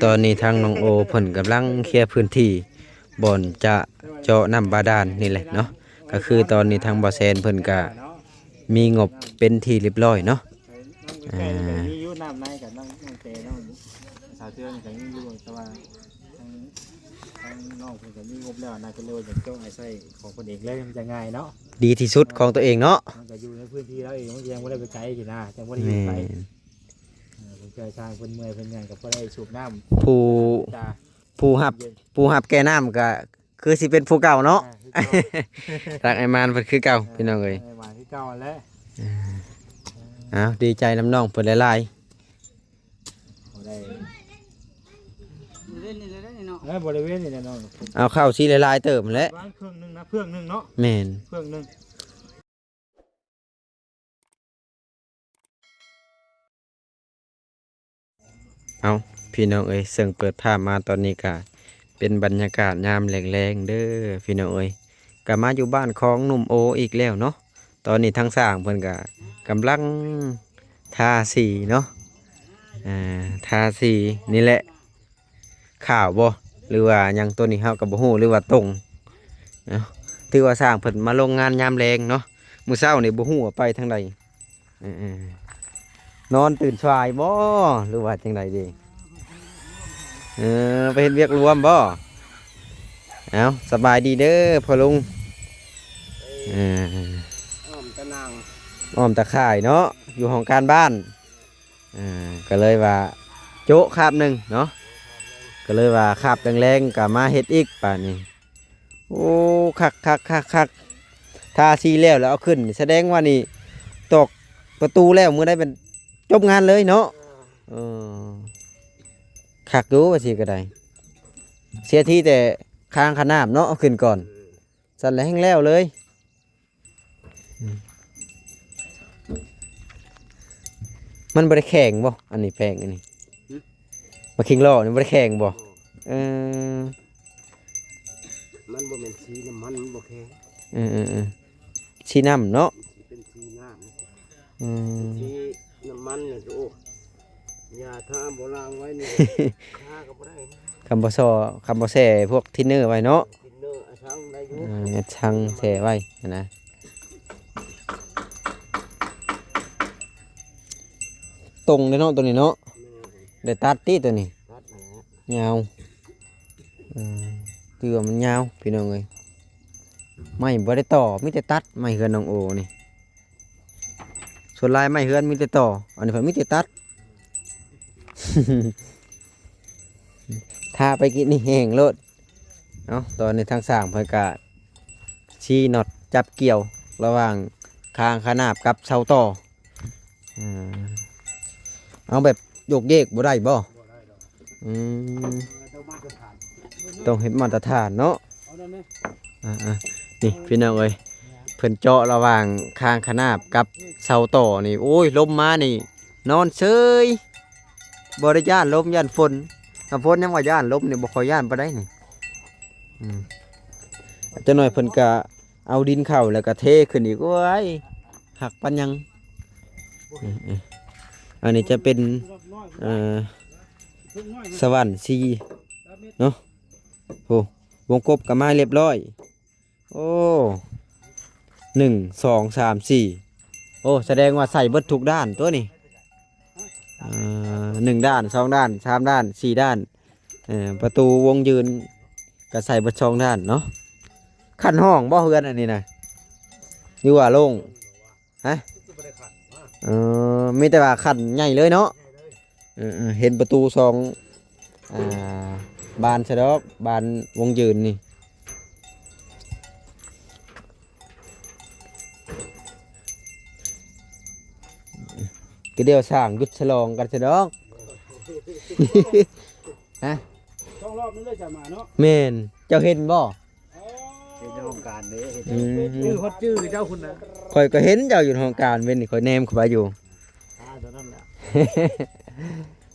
ตอนนี้ทางน้องโอเพิ่นกำลังเคลียร์พื้นที่บ่อนจะเจาะน้ำบาดาลนี่แหละเนาะก็คือตอนนี้ทางบ่อแซนเพิ่นก็มีงบเป็นที่เรียบร้อยเนาะอ่ามีอยู่น้ำในกับน้องเตน้องสาวเทือนกับมีอยู่แต่ว่าทั้งน้องเพิ่นก็มีงบแล้วนะก็เลยจะเจ้าไอ้ไส้ของคนเองเลยมันจะง่ายเนาะดีที่สุดของตัวเองเนาะมันก็อยู่ในพื้นที่แล้วเองมันยังไม่ได้ไปไกลสินะยังไม่ได้อยู่ไกลผมเคยสร้างเพิ่นเมื่อยเพิ่นยังก็บ่ได้สูบน้ำผู้จ้าผู้หับแก่น้ำก็คือสิเป็นผู้เก่าเนาะรักไอ้มานเพิ่นคือเก่าพี่น้องเอ้ยมาที่เก่าแล้วอ้าวดีใจน้ำน้องเพิ่นหลายบริเวณนี่แหละน้องเอาเข้าสิหลายๆเติมแหละร้านเครื่องนึงนะเครื่องนึงเนาะแม่นเครื่องนึงเอาพี่น้องเอ้ยซึ่งเปิดภาพมาตอนนี้ก็เป็นบรรยากาศยามแรงๆเด้อพี่น้องเอ้ยก็มาอยู่บ้านของหนุ่มโออีกแล้วเนาะตอนนี้ทั้งสร้างเพิ่นก็กำลังทาสีเนาะทาสีนี่แหละข่าวบ่หรือว่ายังตัวนี้เฮาก็บ่ฮู้หรือว่าตรงเนาะถือว่าสร้างเพิ่นมาลงงานยามแรงเนาะมื้อเช้านี่บ่ฮู้ว่าไปทางใดนอนตื่นสายบ่หรือว่าจังไดดีไปเฮ็ดเวียกรวมบ่เอาสบายดีเด้อพ่อลุงอ้อมตะนางอ้อมตะข่ายเนาะอยู่ห้องการบ้านก็เลยว่าโจ๊ะคาบหนึ่งเนาะก็เลยว่าคาบแรงๆกับมาเฮ็ดอีกป่านนี้โอ้คักทาซีแล้วเอาขึ้นแสดงว่านี่ตกประตูแล้วมื้อได้เป็นจบงานเลยเนาะคักดูว่าสิก็ได้เสียที่แต่ค้างขนาบเนาะเอาขึ้นก่อนสั่นแล้วแห้งแล้วเลยมันบริแข่งบ่อันนี้แพงอันนี้มาคิงล้อนี่บริแข่งบ่มันบ่เป็นสีน้ำมันบ่แข็งชีน้ำเนาะเป็นสีน้ำสีน้ำมันเนี่ยโอ้ยาทาโบราณไว้นี่ค่าก็บ่ได้คำบ่แส่พวกทินเนอร์ไว้เนาะทินเนอร์ช่างได้อยู่ช่างแส่ไว้นะตรงเลยเนาะตัวนี้เนาะเดี๋ยวตัดตีตัวนี้ยาวเตือมันยาวพี่น้องเลยไม่บ่ได้ต่อมิแต่ตัดไม่เฮือนน้องโอนี่ส่วนลายไม่เฮือนมิแต่ต่ออันนี้ผมมิแต่ตัด ถ้าไปกินนี่แห้งโลดเนาะตอนนี้ทางสร้างเพิ่นก็ชี้น็อตจับเกี่ยวระหว่างคางขนาบกับเสาต่อเอาแบบโยกเยกบ่ได้บ่ต้องเห็นมาตรฐานเนาะนี่พี่น้องเอ้ยเพิ่นเจาะระหว่างคางขนาบกับเสาต่อนี่โอ้ยลมมานี่นอนเฉยบ่ได้ย่านลมย่านฝนถ้าฝนยังว่าย่านลมนี่บ่ค่อยย่านปานใดนี่จะหน่อยเพิ่นก็เอาดินเข้าแล้วก็เทขึ้นอีกโอ้ยหักปันยังอันนี้จะเป็นสวรรค์ซีเนาะโอ้วงกบกับไม้เรียบร้อยโอ้1 2 3 4โอ้แสดงว่าใส่เบิดทุกด้านตัวนี้1 ด้าน2 ด้าน3 ด้าน4 ด้านประตูวงยืนก็ใส่เบิด2 ด้านเนาะขั้นห้องบ่เฮือนอันนี้นะอยู่ว่าโล่งฮะมีแต่ว่าขันใหญ่เลยเนาะเห็นประตู2บานสะดอกบานวงยืนนี่ก็เดียวสร้างยุดฉลองกันสะดอกฮะต้องรอบนึงเลยจะมาเนาะแม่นเจ้าเห็นบ่เห็นห้องการนี้ชื่อฮอดชื่อเจ้าคุณนะคอยก็เห็นเจ้าอยู่ห้องการเว้นนี่คอยแนมเข้าไปอยู่ตอนนั้นแหละ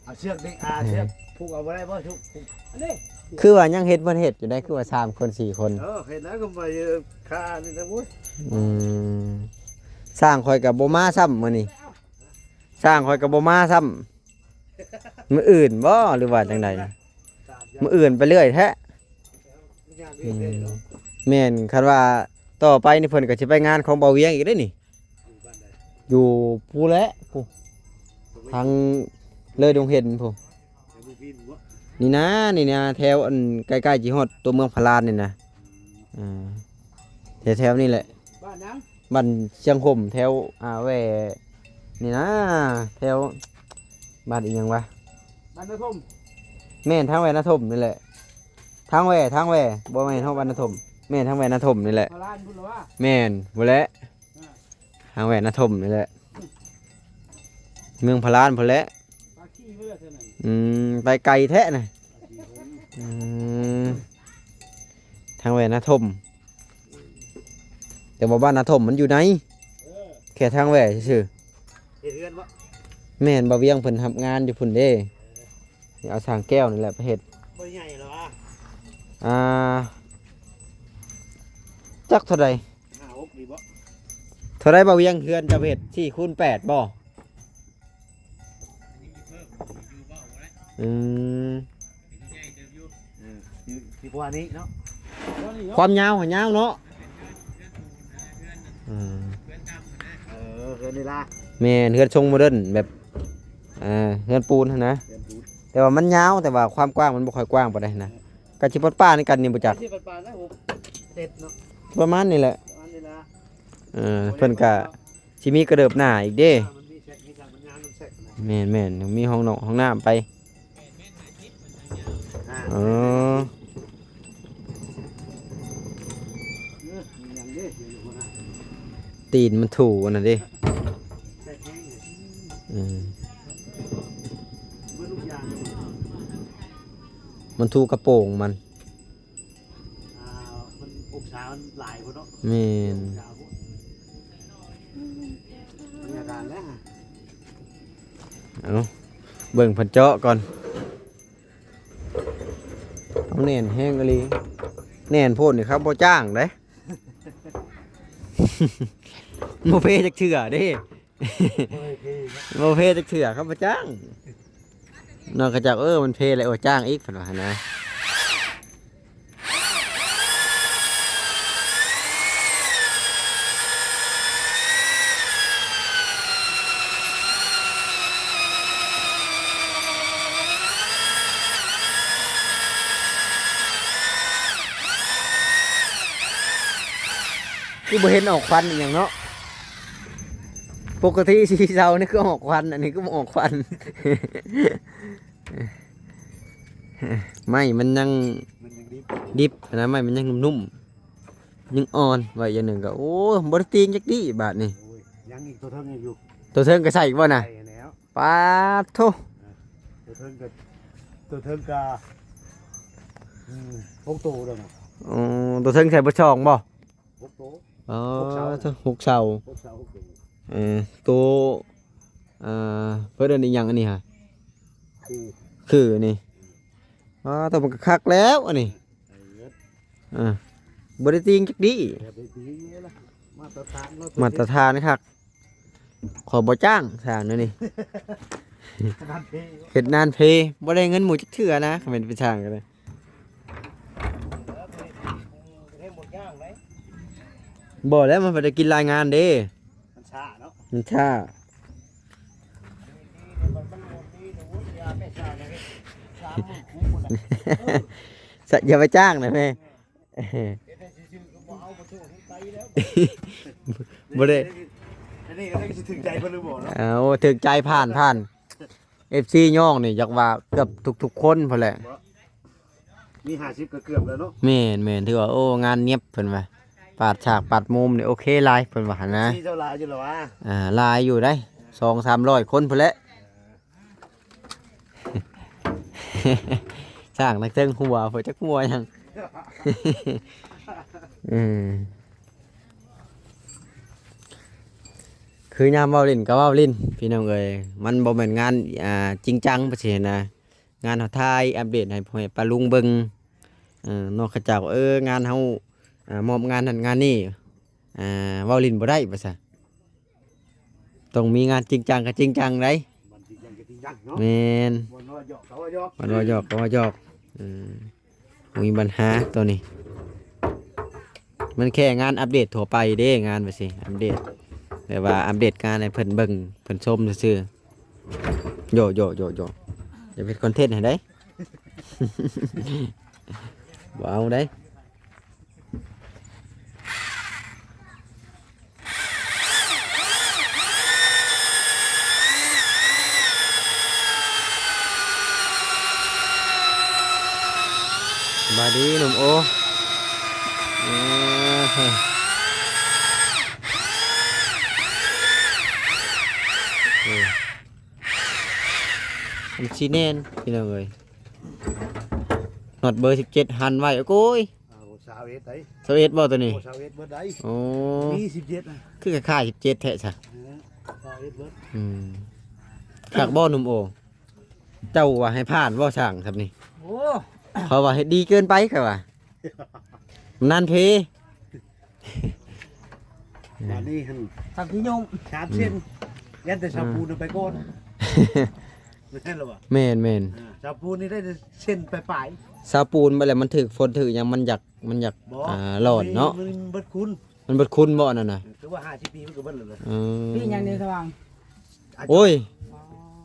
เอาเชือกดิเชือกผูกเอาไว้ได้บ่ทุกอันนี้คือว่ายังเฮ็ดบ่เฮ็ดอยู่ได้คือว่า3 คน4 คนเห็นแล้วก็ไปค่านี่นะมุ้ยสร้างคอยกับบ่มาซ้ำมื้อนี้สร้างคอยกับบ่มาซ้ มื้ออื่นบ่หรือว่าจังใดมื้ออื่นไปเรื่อยแท้อืมแม่นคันว่าต่อไปนี่เพิ่นก็สิไปงานของเบาเวียงอีกเด้อนี่อยู่ภูแลผู้ทางเลยดงเห็นผู้นี่นะนี่นะแถวอันใกล้ๆจิฮอดตัวเมืองพารานนี่นะอ่าแถวๆนี่แหละ บ้านยัง บ้านเชียงคมแถวแหวนี่นะแถวบ้านอีกยังวะ บ้านนาทุ่ม แม่นทางแหวนาทมนี่แหละทางแหวบ่แม่นทางบ้านนาทมแม่นทางแหวนาทมนี่แหละ พารานพุ่นหรอวะ แม่นบ่แหละทางแหวนาทมนี่แหละเมืองพารานพุ่นแหละ ปลาขี้เลือดเท่านั้น ไปไกลแท้น่ะอืมทางแหวนาทมแต่ว่าบ้านนาทมมันอยู่ไหนแค่ทางแหวซื่อ เฮ็ดเฮือนบ่ ๆแม่นบ่เวียงเพิ่นทำงานอยู่พุ่นเด้เอาสร้างแก้วนี่แหละไปเฮ็ด บ่ใหญ่หรอวะ อ่าจักเท่าใด 5-6ดีบ่ เท่าใดบ่เวียงเฮือนจะเฮ็ดที่คูณ8บ่อืม ที่พวกนี้เนาะ ความยาวของยาวเนาะอืม เฮือนนี่ล่ะ แม่นเฮือนทรงโมเดิร์นแบบเฮือนปูนหั้นนะ เฮือนปูน แต่ว่ามันยาวแต่ว่าความกว้างมันบ่ค่อยกว้างปานใดนะก็สิป้าๆในกันนี่บ่จัก ที่ปานๆนะผมเต็ดเนาะ ประมาณนี้แหละ ประมาณนี้ล่ะ เพิ่นก็สิมีกระเดิบหน้าอีกเด้ มันมีแซกมีสังมันยางมันแซกนะ แม่นๆมีห้องนอกห้องน้ำไปอ๋อ อย่างนี้อยู่บ่นะ ตีนมันถูอันน่ะเด้ แซกแห้งเนี่ย อืม เบิ่ลูกยางเนี่ย มันถูกระโปรงมัน มันอกษามันหลายพุ่นเนาะ แม่น บรรยากาศแล้ว เอาเบิ่งเพิ่นเจาะก่อนเอาแน่นแห้งกะลีแน่นโพดนี่ครับบ่จ้างเด้ บ่เพจักเถื่อเด้ บ่เพจักเถื่อครับบ่จ้างนอกจากมันเพแล้วจ้างอีกเพิ่นว่าหั่นนะคือบ่เห็นออกควันอหย่างเนาะปกติสีเซานี่คือออกควันอันนี้ก็บ่ออกควัน ไม่มันยัง มันยังดี ดิบนะไม่มันยังนุ่มๆยังอ่อนไว้อย่างหนึ่งก็โอ้บ่ได้ตีงจักดีบาดนี่ โอ้ยยังอีกตัวเทิงอยู่ ตัวเทิงก็ใส่อีกบ่น่ะ ใส่แล้ว ปาดโท ตัวเทิงกับตัวเทิงกับพกตัวเลยนะ อ๋อตัวเทิงใส่บ่ช่องบ่ พกตัว อ๋อ หกเสา หกเสา พกตัว ตัวเพิ่นเอิ้นอีหยังอันนี้ฮะ คือ คือนี่ตัวมันก็คักแล้วอันนี้ ไอ้เงิน บ่ได้ตีงจักดี แบบไปตีนี่ละมาตรฐานเร มาตรฐานคักขอบ่จ้างสร้างนั่นนี่ ขนาดเพลง เฮ็ดนานเพบ่ได้เงินหมู่จักเทื่อนะคำเป็นไปช่างกันเลย เพลงหมดย่างไหม บ่แล้วมันบ่ได้กินรายงานเด้ มันช้าเนาะ มันช้า มันหมดดีแต่วุ้นยาไม่ช้าเลยช้าหมดคุ้มหมดเลย สัตว์อย่าไปจ้างนะแม่ เดี๋ยวได้ชื่อก็บอกเอาประตูให้ไปแล้ว บ่ได้ อันนี้ก็ได้ถึงใจเพิ่นหรือบ่เนาะ เอาถึกใจผ่าน FC ย่องนี่อยากว่าเกือบทุกๆคนพุ่นแหละ มี50ก็เกือบแล้วเนาะ แม่นถือว่าโอ้งานเนียบเพิ่นว่าปาดฉากปาดมุมนี่โอเคหลายเพิ่นว่าหั่นนะ ที่เจ้าลายอยู่หรอวะ หลายอยู่ได้ 200-300 คนพุ่นแหละ สร้างนักเทิงหัวเพิ่นจักหัวหยัง อืมคือยามเว้าเล่นก็เว้าเล่นพี่น้องเอ้ยมันบ่แม่นงานจริงจังประเทศนะงานเฮาถ่ายอัปเดตให้พ่อแม่ป้าลุงเบิ่งนอกจากงานเฮามอบงานนั้นงานนี้เว้าเล่นบ่ได้ว่าซะต้องมีงานจริงจังก็จริงจังได้ มันจริงจังก็จริง ยักเนาะ แม่น บ่นว่าหยอกเขาว่าหยอก วันว่าหยอกก็ว่าหยอกมีปัญหาตัวนี้ มันแค่งานอัปเดตทั่วไปเด้งานไปสิอัปเดตแต่ว่าอัปเดตงานในเพิ่นเบิ่งเพิ่นชมซื่อๆโยอย่าเป็นคอนเทนต์ให้ได้ บ่เอาได้สบายดีหนุ่มโอเฮ้ยผมชี้แน่นพี่น้องเอ้ยนอดเบอร์17หันไว้โอ้ย สาวเอ็ดได้ 21บ่ตัวนี้ สาวเอ็ดเบิดได้ โอ้ มี17นะ คือคล้ายๆ17แท้ซะ สาวเอ็ดเบิด คักบ่หนุ่มโอเจ้าว่าให้ผ่านบ่ช่างครับนี่ โอ้ เขาว่าเฮ็ดดีเกินไปค่ะว่านั่นเพ อันนี้หั่น ทำพี่ยง 3เส้นยันแต่ชาปูนไปก่อนไม่ใช่หรอวะ แม่น ชาปูนนี่ได้เส้นปลาย ซาปูนไปแล้วมันถึกฝนถึกหยังมันอยาก ๆบ่ หลอนเนาะ มันเบิดคุณ มันเบิดคุณบ่นั่นน่ะ คือว่า50 ปีมันก็เบิดเลย เออ พี่ยังเดียวสว่าง โอ้ย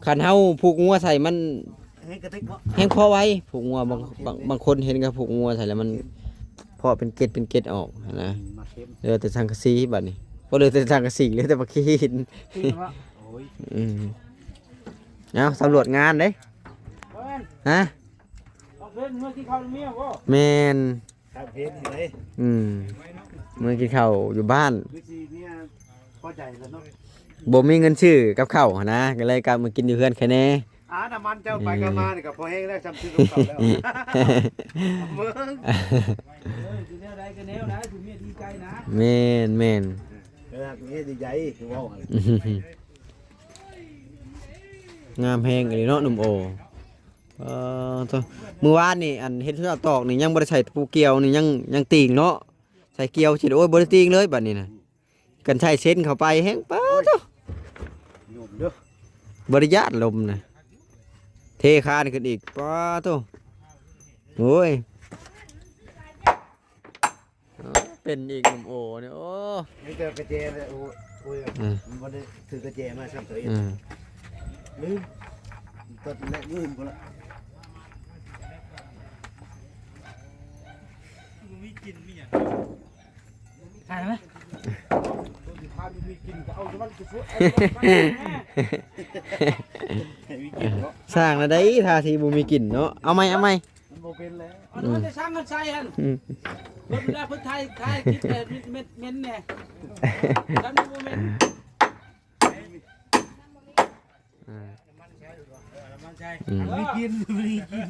คันเฮาผูกงัวใส่มัน ให้กระติกบ่ แห้งพอไว้ผูกงัวบางคนเห็นกับผูกงัวใส่แล้วมันพอเป็นเกล็ดออกนะ มาเค็ม เหลือแต่สังกะสีบัดนี้บ่เหลือแต่สังกะสีเหลือแต่บักขี้หิน พี่ว่า โอ้ย เอาสำรวจงานเด้ เฮ้ย ฮะ เอาเพื่อนเมื่อกี้เขาเมียบ่ แม่น ทำเพชรนี่เลย มื้อกินข้าวอยู่บ้าน วิธีเนี้ยพอใจแล้วเนาะ บ่มีเงินซื้อกับข้าวหั้นนะก็เลยกลับมากินอยู่เฮือนแค่แน่ น้ำมันเจ้าไปกันมานี่ก็พอแห้งแล้วจำชื่อลูกเก่าแล้วเมือง คือแนวใดก็แนวนะถึงเมียดีใจนะ แม่น นี่ดีใจคือว่า งามแฮงอีหลีเนาะหนุ่มโอตัวมื้อวานนี่อันเฮ็ดเทือกตอกนี่ยังบ่ได้ใส่ปูเกี่ยวนี่ยังติ่งเนาะใส่เกี่ยวสิโอ้ยบ่ได้ติ่งเลยบัดนี้น่ะกันใช้เส้นเข้าไปแฮงป๊าด หนุ่มเด้อบ ริยาทลมน่ะเทคานขึ้นอีกป๊าดโตโอ้ยเป็นอีกหนุ่มโอเนี่ยโอ้ นี่เจอกระเจเลยโอ้ยมันบ่ได้ถือกระเจมาซ้ำตัวเอง อืม ลืมตัดแรกลืมก็ละ ถ่ายไหม สร้างแล้วได้ทาสีบูมีกลิ่นเนาะเอาไหม มันบ่เป็นแล้ว มันจะช่างกันใส่ฮันรถได้เพิ่นไทยคิดแต่เม็ดแน่ทำโมเมนต์ มีกินมีกิน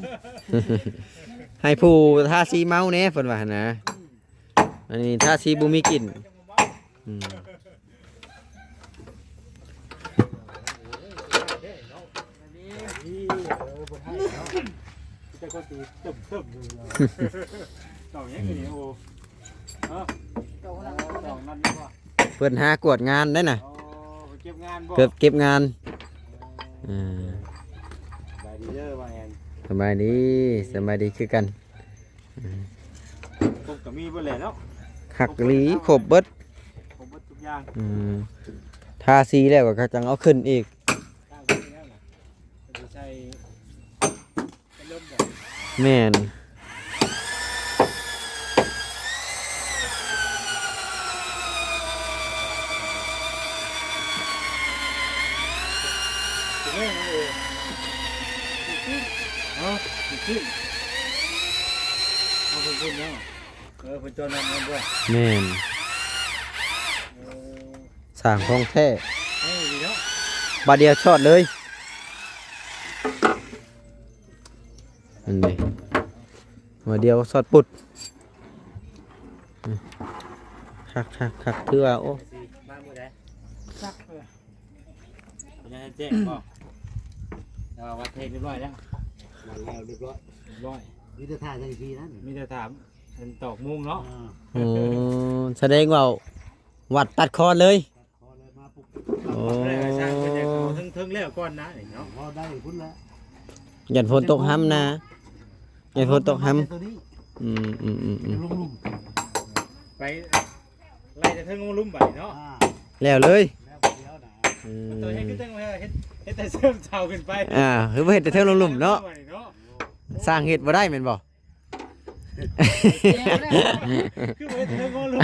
ให้ผู้ทาสีเมาเนี่ยเพิ่นว่าหั่นนะอันนี้ทาสีบูมีกลิ่นอืม จะก็ตีตึมเลยต่อยังไงโอ้ต่อนั่นดีกว่า เพิ่นหากวดงานได้น่ะ เก็บงานบ่ เก็บงานอ่า บายดีเด้อว่าแอน สบายดีคือกัน ผมก็มีบ่แหละเนาะ หักหลีครบเบิด ผมหมดทุกอย่าง ทาสีแล้วก็จังเอาขึ้นอีก ตั้งไว้แล้วน่ะจะใช้เป็นลมบ่ แม่น ถึงแม่นะเอ้เนาะขึ้นเอาเพิ่นเนาะเพิ่นจนนั่นบ่ แม่นสร้างของแท้ ดีเนาะ บาดเดียวช็อตเลยอันนี้บาดเดียวช็อตปุดคักถือว่าโอ้ มามื้อใด ซักเลย เป็นยังไงแจ้งบ่วัดเทเรียบร้อยแล้วแล้วเรียบร้อยมีแต่ถ่ายจังซี่นะมีแต่ถามเป็นตอกมุงเนาะ โอ้แสดงว่าวัดตัดคอเลย พอเลยมาปุ๊บ โอ้ ช่างเพิ่นจะเอา ทึงๆแล้วก่อนนะนี่เนาะ พอได้พุ่นแล้ว ยันฝนตกห้ำนะยันฝนตกห้ ตัวนี้ ำอืม ลุ่ม ไปไล่จะทึงลุ่มไปเนาะ แล้วเลย แล้วเดียวนะ อืม ตัวเฮ็ดคือจังว่าเฮ็ดแต่เสริมเช้าขึ้นไป คือบ่เฮ็ดแต่เทิงลมๆเนาะสร้างเฮ็ดบ่ได้แม่นบ่ คือบ่เฮ็ดเทิงลุ่มเลย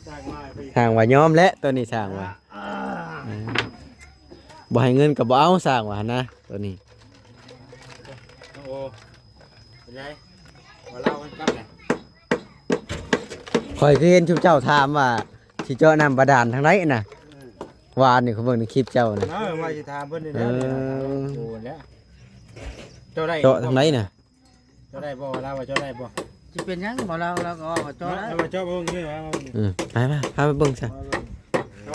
สร้างมาไป สร้างว่ายอมแล้วตัวนี้สร้างว่าบ่ให้เงินก็บ่เอาสร้างว่านะตัวนี้ โอ้เป็นไงมาเล่ากันครับแหละ ข่อยคือเห็นชุมเจ้าถามว่าสิเจาะน้ำบาดาลทางไหนน่ะวานนี่เขาเบิ่งในคลิปเจ้าน่ะ ว่าสิถามเพิ่นนี่แล้วเนี่ยโอ้แล้วเจ้าได้ เจาะทางไหนน่ะ เจ้าได้บ่เล่าว่าเจ้าได้บ่ สิเป็นหยังบ่เราก็ว่าจอได้ ว่าเจ้าเบิ่งนี่ว่า ไปมาพาไปเบิ่งซะ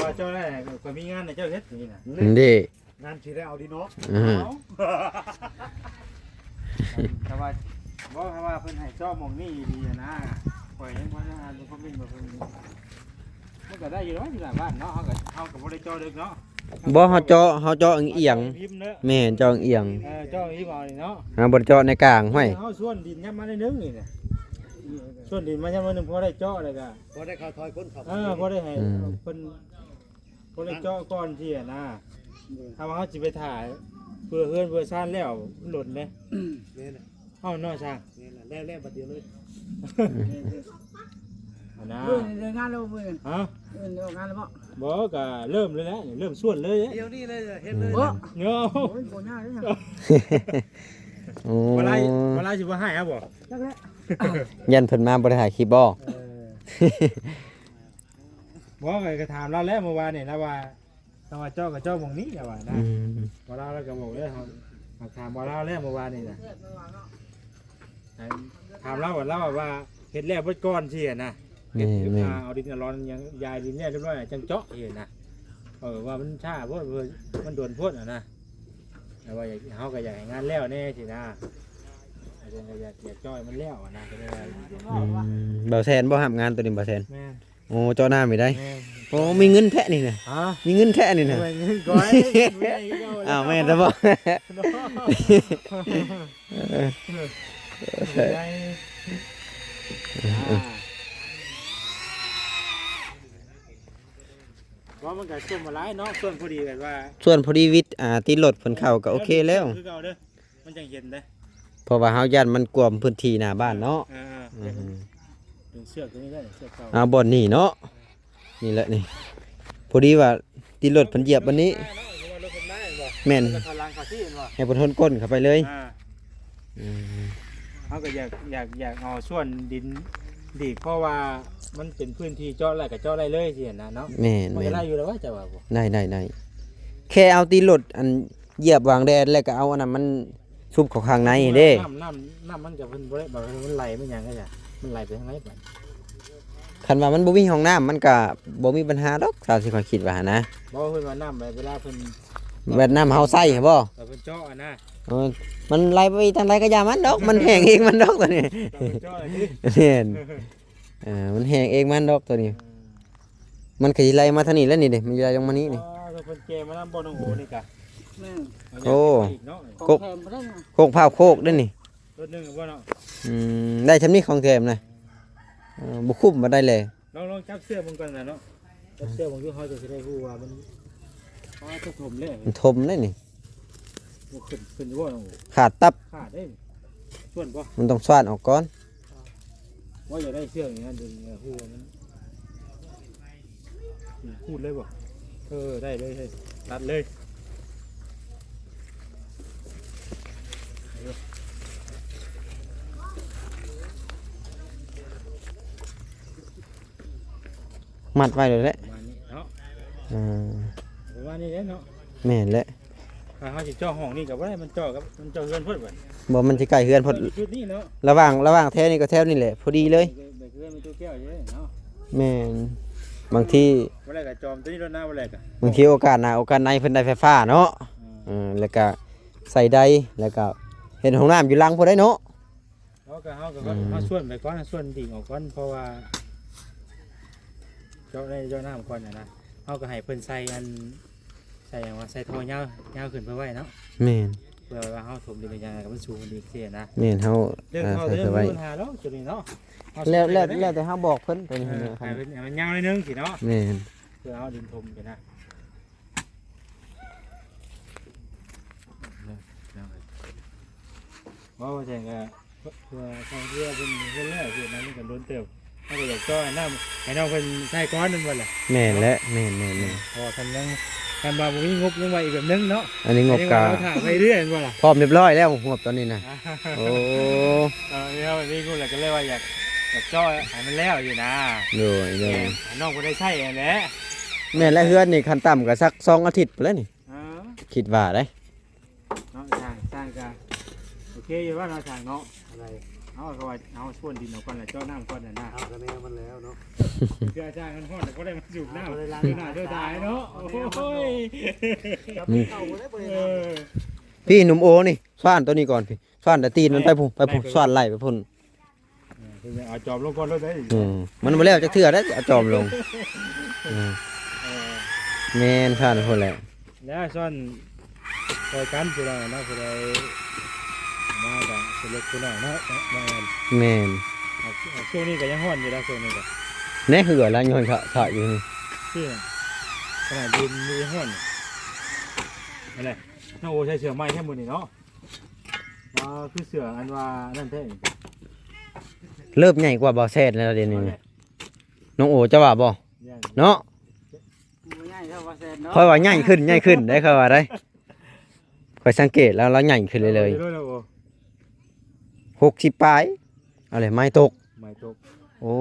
ว่าเจ้าได้ก็มีงานให้เจ้าเฮ็ดนี่น่ะ นั่นเด้ งานสิได้เอาดีเนาะ แต่ว่าบ่คำว่าเพิ่นให้เจ้าหม่องนี่ดีนะข่อยยังบ่ได้อ่านคอมเมนต์บ่เพิ่นมันก็ได้อยู่เนาะอยู่หน้าบ้านเนาะเฮาก็บ่ได้เจาะดึกเนาะ บ่เฮาเจาะเอียง พิมพ์เด้อ แม่นเจาะเอียง เจาะอีกเอานี่เนาะ หาบ่ได้เจาะในกลางห้วย เฮาส่วนดินยับมาได้นึงนี่น่ะส่วนดินมายับมานึงพอได้เจาะเลยก็ พอได้ข่าวถอยคนขับ พอได้ให้เพิ่นพอได้เจาะก่อนที่นะถ้าว่าเฮาสิไปถ่ายเพื่อเฮือนเพื่อซ่านแล้วมันหล่นเด้ นี่นะ เฮาน้อยช่าง นี่นะแล้วบัดเดียวเลย นะ มื้อนี้เรื่องงานแล้วมื้อนี้ ฮะ เรื่องงานแล้วบ่ บ่ก็เริ่มเลยนะเริ่มส่วนเลย เดี๋ยวนี้เลยเฮ็ดเลย บ่ เนาะ โอ้ยบ่ยากเลยนะ โอ้ เวลาสิบ่ให้ครับบ่ จักแล้ว ยันเพิ่นมาบ่ได้ถ่ายคลิปบ่ บ่ก็ถามเราแล้วเมื่อวานนี่นะว่าถ้าว่าเจ้ากับเจ้าหม่องนี้อย่าว่านะ อืม บ่เราแล้วก็บอกเลยเฮาถามบ่เราแล้วเมื่อวานนี่นะถามเราว่าเฮ็ดแล้วเบิดก่อนสินะ แม่แม่ เอาดินร้อนยังยายดินเนี่ยเรียบร้อยจังเจาะเห็นนะว่ามันช้าเพราะมันโดนพ่นอ่ะนะแต่ว่าเขาก็อยากให้งานแล้วแน่สินะอาจารย์อยากจ้อยมันแล้วนะก็ได้ เบาแซนบ่ทำงานตัวนี้เบาแซน แม่ โอ้เจ้าหน้าไม่ได้ แม่ โอ้มีเงินแท้นี่นะ ฮะ มีเงินแท้นี่นะ แม่เงินก้อย อ้าวแม่นซะบ่ ว่ามันก็ส่วนมาหลายเนาะส่วนพอดีกันว่า ส่วนพอดีวิทย์ติดรถเพิ่นเข้าก็โอเคแล้ว คือเก่าเด้อมันจังเย็นเด้อ เพราะว่าเฮายันมันกวมพื้นที่หน้าบ้านเนาะ ดึงเชือกตรงนี้ได้เชือกเก่า บ่อนนี่เนาะนี่แหละนี่พอดีว่าติดรถเพิ่นเหยียบวันนี้ แม่น เขาล้างเขาที่เห็นบ่ ให้เพิ่นทนก้นเข้าไปเลยอืม เขาก็อยากเอาส่วนดินดีเพราะว่ามันเป็นพื้นที่เจาะไรกับเจาะไรเลยสินะเนาะ แม่น มัน แม่ จะ น ไล่อยู่แล้วว่าจะว่าบ่ ได้แค่เอาตีรถอันเหยียบวางแดดแล้วก็เอาอันนั้นมันซุบเข้าข้างในเด้ น้ำมันจะเพิ่นบ่ได้บอกว่ามันไหลมันหยังก็จ้ะมันไหลไปทางไหนบัด คันว่ามันบ่มีห้องน้ำมันก็บ่มีปัญหาดอกสาวสิข้อยคิดว่านะ บ่เพิ่นว่าน้ำเวลาเพิ่น แบบน้ำเฮาใส่บ่ เพิ่นเจาะอะนะ เออมันไหลไปทางใดก็อย่ามันดอก มันแห้งเองมันดอกตัวนี้ เพิ่นเจาะอะไรนี่ แม่นมันแห้งเองมันดอกตัวนี้ มันก็สิไหลมาทางนี้แล้วนี่เด้มันสิไหลลงมานี้นี่ เพิ่นแกมาน้ำบ่น้องโหนี่กะ แม่น โอ้ เนาะ ของแถมบ่ได้นะ โคกพาวโคกเด้อนี่ รถนึงบ่เนาะ ได้ชำนี้ของแถมนะบ่คุ้มบ่ได้เลย ลองจับเสื้อมึงก่อนนะเนาะจับเสื้อมึงคือเขาจะได้ฮู้ว่ามันจะถมเลย มันทมได้นี่ บ่ขึ้นบ่น้องโห ขาดตับ ขาดได้ส่วนบ่ มันต้องสวาดออกก่อน ว่าอย่าได้เชือกอย่างนั้นดึงหูมันพูดเลยบ่ได้เลยตัดเลย มัดไว้เลยแหละ ประมาณนี้เนาะ อ่า ประมาณนี้แหละเนาะ แม่นแหละ ถ้าเขาสิเจ่อห้องนี่กับว่ามันเจ่อกับมันเจ่อเฮือนเพิ่นบ่ บ่มันสิใกล้เฮือนพอด ชุดนี้เนาะ ระหว่างแถวนี้ก็แถวนี่แหละพอดีเลย ไปเฮือนมีตู้แก้วเยอะเนาะ แม่นบางที บ่ได้ก็จอมตัวนี้รถหน้าบ่ได้ก็ บางทีโอกาสหน้าโอกาสในเพิ่นได้ไฟฟ้าเนาะแล้วก็ใส่ได้แล้วก็เห็นห้องน้ำอยู่หลังพุ่นได้เนาะ เขาก็เขาส่วนไปก่อนส่วนดิ่งออกก่อนเพราะว่าเจ้าน้ำก่อนนะเขา เขาก็ให้เพิ่นใส่อันใส่หยังว่าใส่ท่อยาวขึ้นไปไว้เนาะ แม่น เพื่อว่าเฮาถมดินไปยังไงก็มันสูงดีเสียนะ แม่นเฮา เรื่องเขา ใส่ เรื่อง ไว้ ปัญหาแล้วจุดนี้เนาะ แล้วแต่เฮาบอกเพิ่นตัวนี้ ให้ นะครั มันยาวนิดนึงสิเนาะ แม่น เพื่อเอาดินถมไปนะว่าแทงก็เพื่อทางเรือเป็นเรื่องแรกคือนั้นกันโดนเติบถ้าก็อยากจ้อยน้ำให้น้องเป็นใส่ก้อนนั่นบ่ล่ะ แม่นและแม่น พอคันยังคันบ่มีงบยังไว้อีกแบบนึงเนาะ อันนี้งบกา เราถ่ายไปเรื่อยบ่ล่ะ พร้อมเรียบร้อยแล้วงบตอนนี้นะโอ้ เนี่ยนี่กูเลยก็เลยว่าอยากจ้อยให้มันแล้วอยู่นะ โดย น้องก็ได้ใช่แหละ แม่นและเฮือนนี่คันต่ำก็สัก2อาทิตย์ไปแล้วนี่ เออ คิดว่าได้ เนาะสร้างกันโอเคอยู่ว่าเราสร้างเนาะอะไรเอาก็ว่าเอาชวนดินเอาก่อนแหละเจ้าน้ำก่อนน่ะนะ เอาคะแนนมันแล้วเนาะ เพื่อจ้างกันพ่อแต่ก็ได้มาสูบน้ำเพื่อหน้าเพื่อตายเนาะโอ้ย พี่หนุ่มโอนี่ซ่านตัวนี้ก่อนพี่ซ่านแต่ตีนมันไปพุ่นซ่านไหลไปพุ่น เอาจอบลงก่อนแล้วได้ มันบ่แล้วจักเทื่อได้เอาจอมลงแม่นซ่านพุ่นแหละ แล้วซ่อนคอยกันผู้ใดเนาะผู้ใดมาก็สิเล็กผู้น้อยเนาะมา แม่น ช่วงนี้ก็ยังฮ้อนอยู่แล้วช่วงนี้ก็ แน่เหือแล้วย้อนขะอยู่นี่ ที่ขนาดดินมีฮ้อนอะไรน้าโอใช้เสือไม้แค่มื้อนี้เนาะคือเสืออันว่านั่นแท้ เริ่มใหญ่กว่าบ่อแซ่ดแล้วเดี๋ยวนี้น้องโอจะว่าบ่เนาะ ง่ายเท่าว่าแซนเนาะ ค่อยว่าใหญ่ขึ้นได้ค่อยว่าได้ค่อยสังเกตแล้วใหญ่ขึ้นเลย60ปลายอะไรไม้ตก ไม้ตก โอ้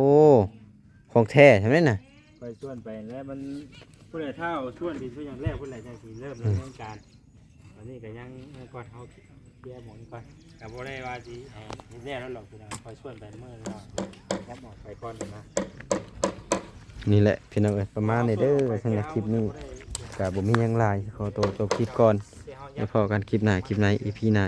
ของแท้ใช่ไหมน่ะ ไปส่วนไปแล้วมันผู้ใดเท่าส่วนดินผู้อย่างแรกผู้ใดจะสิเริ่มดำเนินการตอนนี้ก็ยังก่อนเฮาแก้หมอนก่อนแต่บ่ได้ว่าสิเฮ็ดแล้วหรอกคือคอยส่วนไปเมื่อแล้วรับหมอกไปก่อนนะ นี่แหละพี่น้องเอ้ยประมาณนี้เด้อสำหรับคลิปนี้ก็บ่มีหยังหลายขอตัวจบคลิปก่อนแล้วพอกันคลิปหน้า EP หน้า